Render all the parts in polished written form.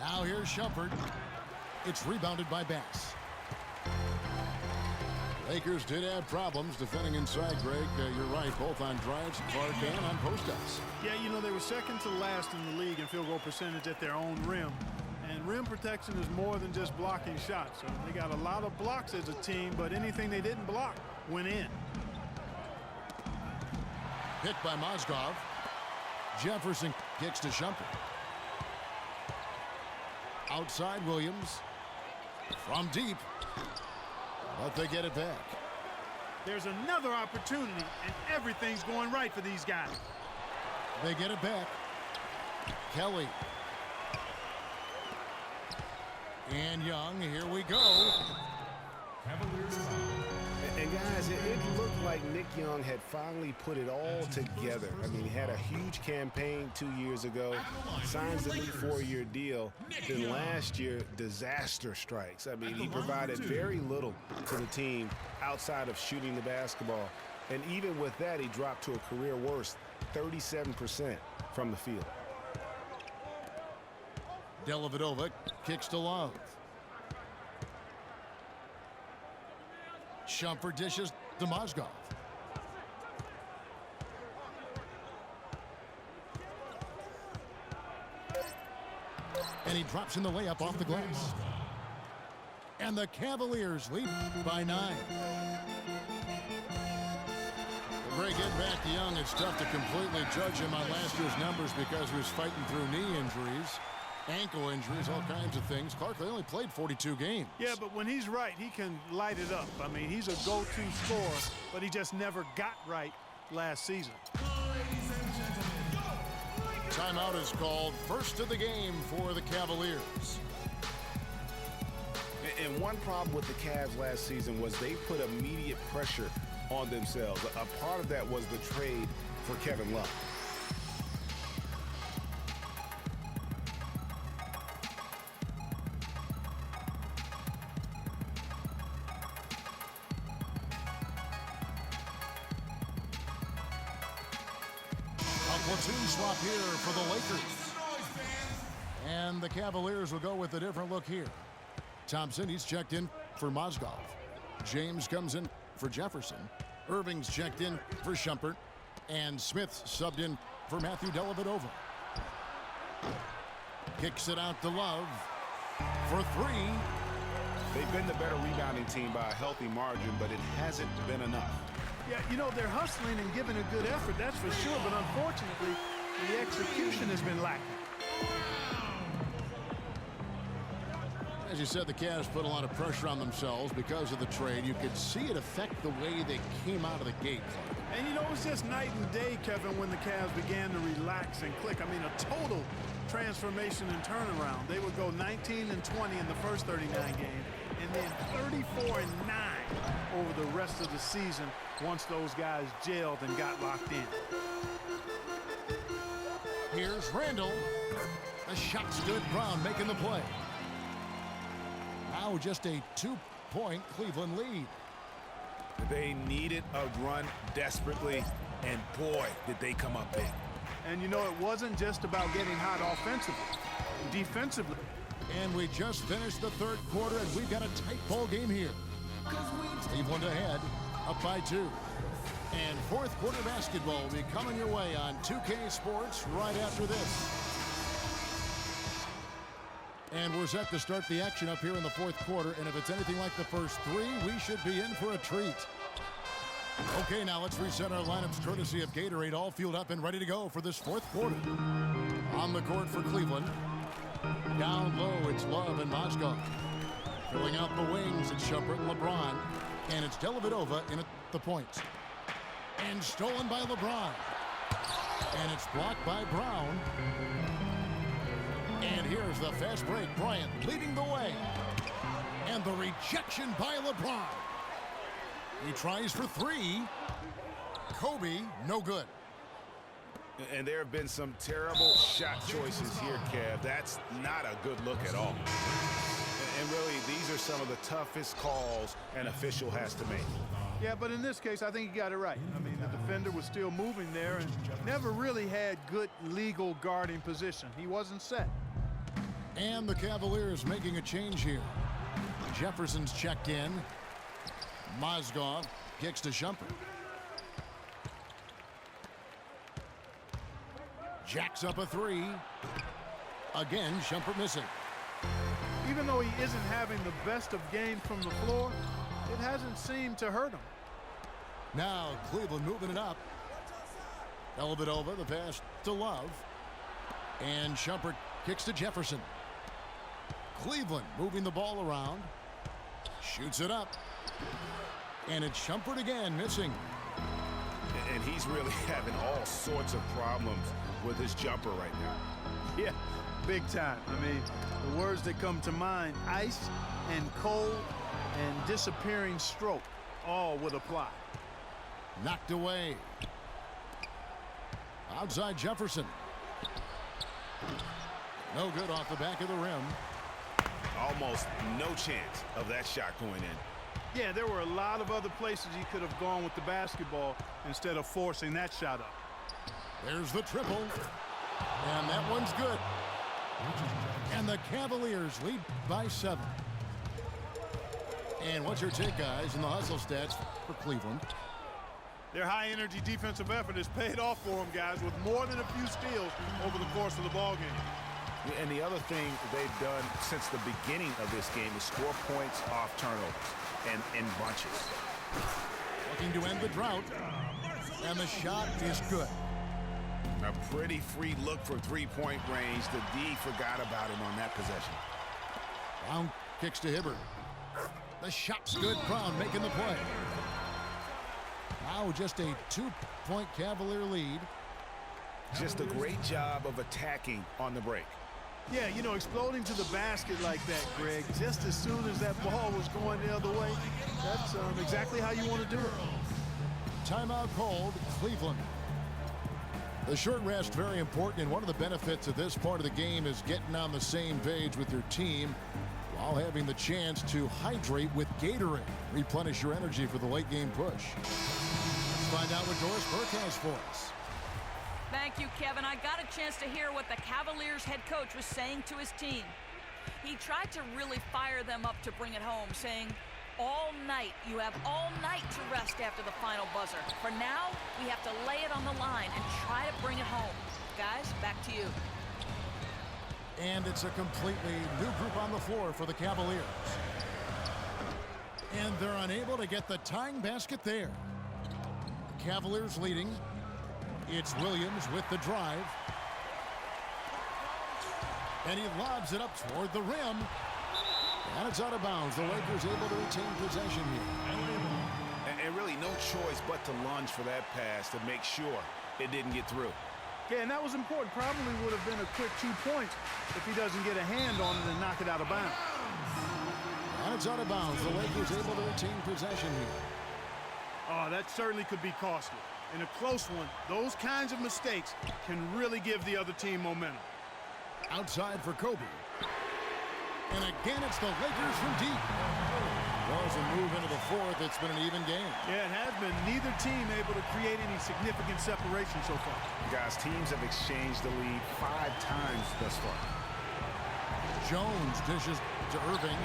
Now here's Shumpert. It's rebounded by Bass. Lakers did have problems defending inside, Greg. You're right, both on drives, Clark, and on post-ups. Yeah, you know, they were second to last in the league in field goal percentage at their own rim. And rim protection is more than just blocking shots. So they got a lot of blocks as a team, but anything they didn't block went in. Picked by Mozgov. Jefferson kicks to Shumpert. Outside Williams. From deep. But they get it back. There's another opportunity, and everything's going right for these guys. They get it back. Kelly. And Young, here we go. And guys, it looked like Nick Young had finally put it all together. I mean, he had a huge campaign 2 years ago, signs a new 4-year deal. Then last year, disaster strikes. I mean, he provided very little to the team outside of shooting the basketball. And even with that, he dropped to a career worst, 37% from the field. Dellavedova kicks to Love. Shumpert dishes to Mozgov. And he drops in the layup off the glass. And the Cavaliers lead by 9. Greg, getting back to Young, it's tough to completely judge him on last year's numbers because he was fighting through knee injuries, ankle injuries, all kinds of things. Clark, they only played 42 games. Yeah, but when he's right, he can light it up. I mean, he's a go-to scorer, but he just never got right last season. Timeout is called. First of the game for the Cavaliers. And one problem with the Cavs last season was they put immediate pressure on themselves. A part of that was the trade for Kevin Love. Platoon swap here for the Lakers. And the Cavaliers will go with a different look here. Thompson, he's checked in for Mozgov. James comes in for Jefferson. Irving's checked in for Shumpert. And Smith subbed in for Matthew Dellavedova. Kicks it out to Love for 3. They've been the better rebounding team by a healthy margin, but it hasn't been enough. Yeah, you know, they're hustling and giving a good effort, that's for sure, but unfortunately, the execution has been lacking. As you said, the Cavs put a lot of pressure on themselves because of the trade. You could see it affect the way they came out of the gate. And, you know, it was just night and day, Kevin, when the Cavs began to relax and click. I mean, a total transformation and turnaround. They would go 19 and 20 in the first 39 games, and then 34 and 9 over the rest of the season once those guys gelled and got locked in. Here's Randall. A shot's good. Brown making the play. Now just a 2-point Cleveland lead. They needed a run desperately, and boy, did they come up big. And you know, it wasn't just about getting hot offensively, defensively. And we just finished the third quarter, and we've got a tight ball game here. Cleveland ahead, up by 2. And fourth quarter basketball will be coming your way on 2K Sports right after this. And we're set to start the action up here in the fourth quarter, and if it's anything like the first 3, we should be in for a treat. Okay, now let's reset our lineups courtesy of Gatorade, all fueled up and ready to go for this fourth quarter. On the court for Cleveland. Down low, it's Love and Mozgov. Filling out the wings, it's Shumpert and LeBron. And it's Dellavedova in at the point. And stolen by LeBron. And it's blocked by Brown. And here's the fast break. Bryant leading the way. And the rejection by LeBron. He tries for 3. Kobe, no good. And there have been some terrible shot choices here, Kev. That's not a good look at all. And really, these are some of the toughest calls an official has to make. Yeah, but in this case, I think he got it right. I mean, the defender was still moving there and never really had good legal guarding position. He wasn't set. And the Cavaliers making a change here. Jefferson's checked in. Mozgov kicks to Shumpert. Jacks up a three. Again, Shumpert missing. Even though he isn't having the best of games from the floor, it hasn't seemed to hurt him. Now Cleveland moving it up. Dellavedova, the pass to Love. And Shumpert kicks to Jefferson. Cleveland moving the ball around. Shoots it up. And it's Shumpert again, missing. And he's really having all sorts of problems with his jumper right now. Yeah, big time. I mean, the words that come to mind, ice and cold and disappearing stroke, all would apply. Knocked away. Outside Jefferson. No good off the back of the rim. Almost no chance of that shot going in. Yeah, there were a lot of other places he could have gone with the basketball instead of forcing that shot up. There's the triple. And that one's good. And the Cavaliers lead by 7. And what's your take, guys, in the hustle stats for Cleveland? Their high-energy defensive effort has paid off for them, guys, with more than a few steals over the course of the ballgame. And the other thing they've done since the beginning of this game is score points off turnovers and in bunches. Looking to end the drought. And the shot is good. A pretty free look for three-point range. The D forgot about him on that possession. Brown kicks to Hibbert. The shot's good. Brown making the play. Now just a 2-point Cavalier lead. Just a great job of attacking on the break. Yeah, you know, exploding to the basket like that, Greg, just as soon as that ball was going the other way, that's exactly how you want to do it. Timeout called, Cleveland. The short rest very important, and one of the benefits of this part of the game is getting on the same page with your team while having the chance to hydrate with Gatorade. Replenish your energy for the late game push. Let's find out what Doris Burke has for us. Thank you, Kevin. I got a chance to hear what the Cavaliers head coach was saying to his team. He tried to really fire them up to bring it home, saying, all night, you have all night to rest after the final buzzer. For now, we have to lay it on the line and try to bring it home. Guys, back to you. And it's a completely new group on the floor for the Cavaliers. And they're unable to get the tying basket there. Cavaliers leading. It's Williams with the drive. And he lobs it up toward the rim. And it's out of bounds. The Lakers able to retain possession here. And really no choice but to lunge for that pass to make sure it didn't get through. Yeah, and that was important. Probably would have been a quick 2 points if he doesn't get a hand on it and knock it out of bounds. And it's out of bounds. The Lakers able to retain possession here. Oh, that certainly could be costly. In a close one, those kinds of mistakes can really give the other team momentum. Outside for Kobe. And again, it's the Lakers from deep. Well, as we move into the fourth, it's been an even game. Yeah, it has been. Neither team able to create any significant separation so far. Guys, teams have exchanged the lead 5 times thus far. Jones dishes to Irving.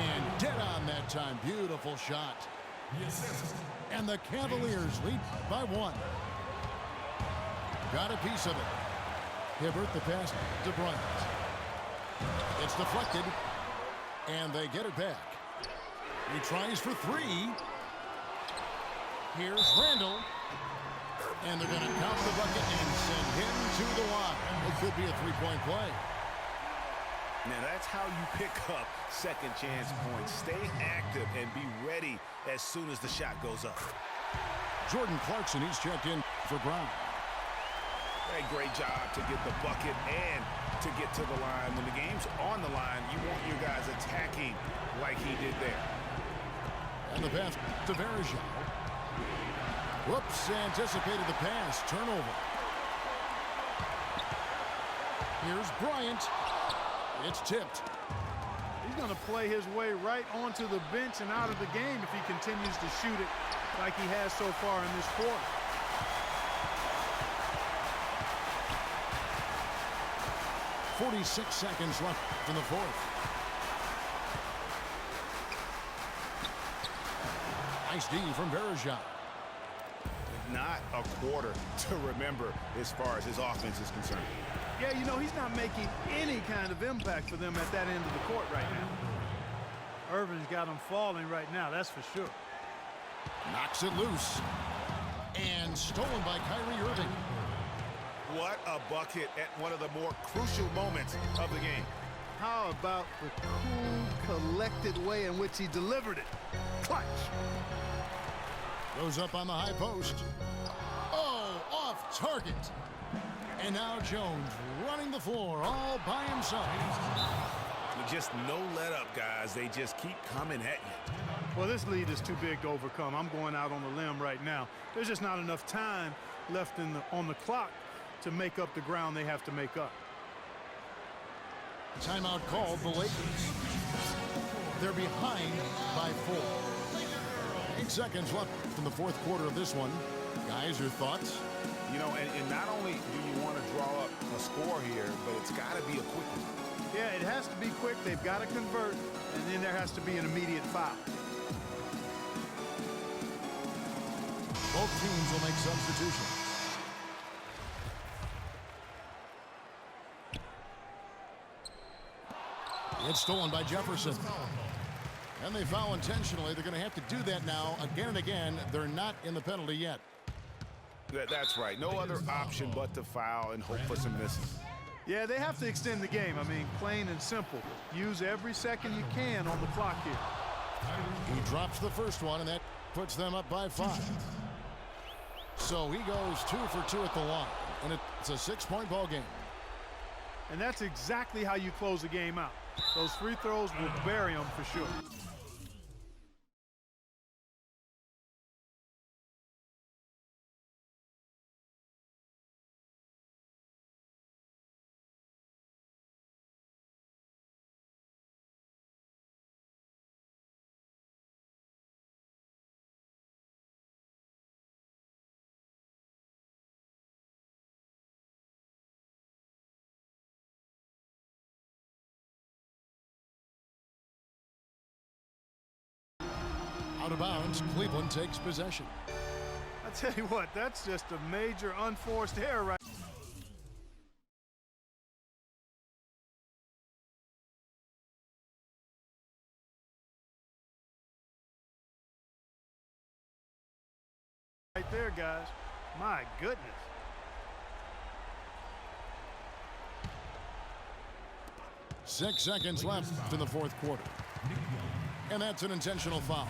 And dead on that time. Beautiful shot. And the Cavaliers lead by 1. Got a piece of it. Hibbert, the pass to Bryant. It's deflected. And they get it back. He tries for 3. Here's Randall. And they're going to count the bucket and send him to the line. It could be a 3-point play. Now that's how you pick up second chance points. Stay active and be ready as soon as the shot goes up. Jordan Clarkson, he's checked in for Brown. A great job to get the bucket and to get to the line. When the game's on the line, you want your guys attacking like he did there. And the pass to Varejao. Whoops, anticipated the pass. Turnover. Here's Bryant. It's tipped. He's going to play his way right onto the bench and out of the game if he continues to shoot it like he has so far in this quarter. 46 seconds left in the fourth. Nice D from Bergeron. Not a quarter to remember as far as his offense is concerned. Yeah, you know, he's not making any kind of impact for them at that end of the court right now. Irvin's got them falling right now, that's for sure. Knocks it loose. And stolen by Kyrie Irving. What a bucket at one of the more crucial moments of the game. How about the cool, collected way in which he delivered it? Clutch. Goes up on the high post. Oh, off target. And now Jones running the floor all by himself. Just no let up, guys. They just keep coming at you. Well, this lead is too big to overcome. I'm going out on a limb right now. There's just not enough time left on the clock to make up the ground they have to make up. Timeout called the Lakers. They're behind by 4. 8 seconds left in the fourth quarter of this one. Guys, your thoughts? You know, and not only do you want to draw up a score here, but it's got to be a quick one. Yeah, it has to be quick. They've got to convert, and then there has to be an immediate foul. Both teams will make substitutions. It's stolen by Jefferson. And they foul intentionally. They're going to have to do that now again and again. They're not in the penalty yet. That's right. No other option but to foul and hope for some misses. Yeah, they have to extend the game. I mean, plain and simple. Use every second you can on the clock here. He drops the first one, and that puts them up by 5. So he goes 2 for 2 at the line, and it's a 6-point ball game. And that's exactly how you close a game out. Those free throws will bury them for sure. Out of bounds, Cleveland takes possession. I tell you what, that's just a major unforced error right there, guys. My goodness. Six seconds left in the fourth quarter. And that's an intentional foul.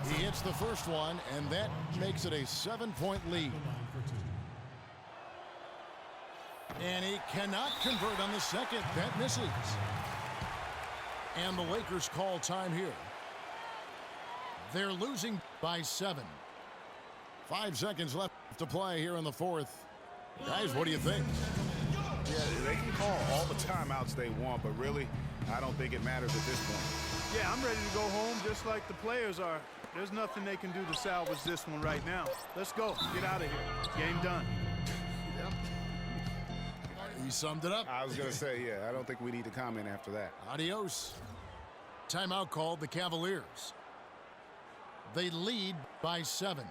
He hits the first one, and that makes it a 7-point lead. And he cannot convert on the second. That misses. And the Lakers call time here. They're losing by 7. 5 seconds left to play here in the fourth. Guys, what do you think? Yeah, they can call all the timeouts they want, but really, I don't think it matters at this point. Yeah, I'm ready to go home just like the players are. There's nothing they can do to salvage this one right now. Let's go. Get out of here. Game done. He summed it up. I was going to say, yeah, I don't think we need to comment after that. Adios. Timeout called the Cavaliers. They lead by 7.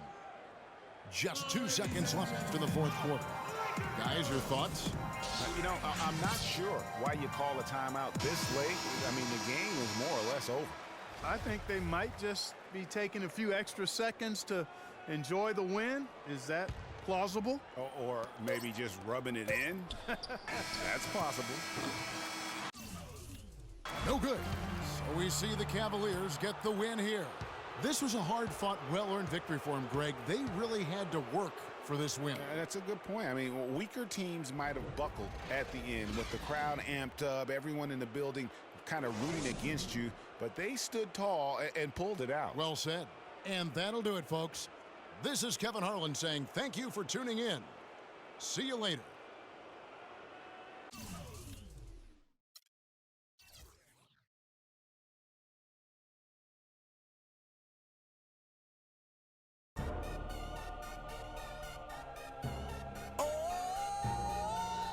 Just 2 seconds left in the fourth quarter. Guys, your thoughts? You know, I'm not sure why you call a timeout this late. I mean, the game is more or less over. I think they might just be taking a few extra seconds to enjoy the win. Is that plausible? Or maybe just rubbing it in. That's possible. No good. So we see the Cavaliers get the win here. This was a hard-fought, well-earned victory for them, Greg. They really had to work for this win. That's a good point. I mean, weaker teams might have buckled at the end with the crowd amped up, everyone in the building kind of rooting against you, but they stood tall and pulled it out. Well said. And that'll do it, folks. This is Kevin Harlan saying thank you for tuning in. See you later.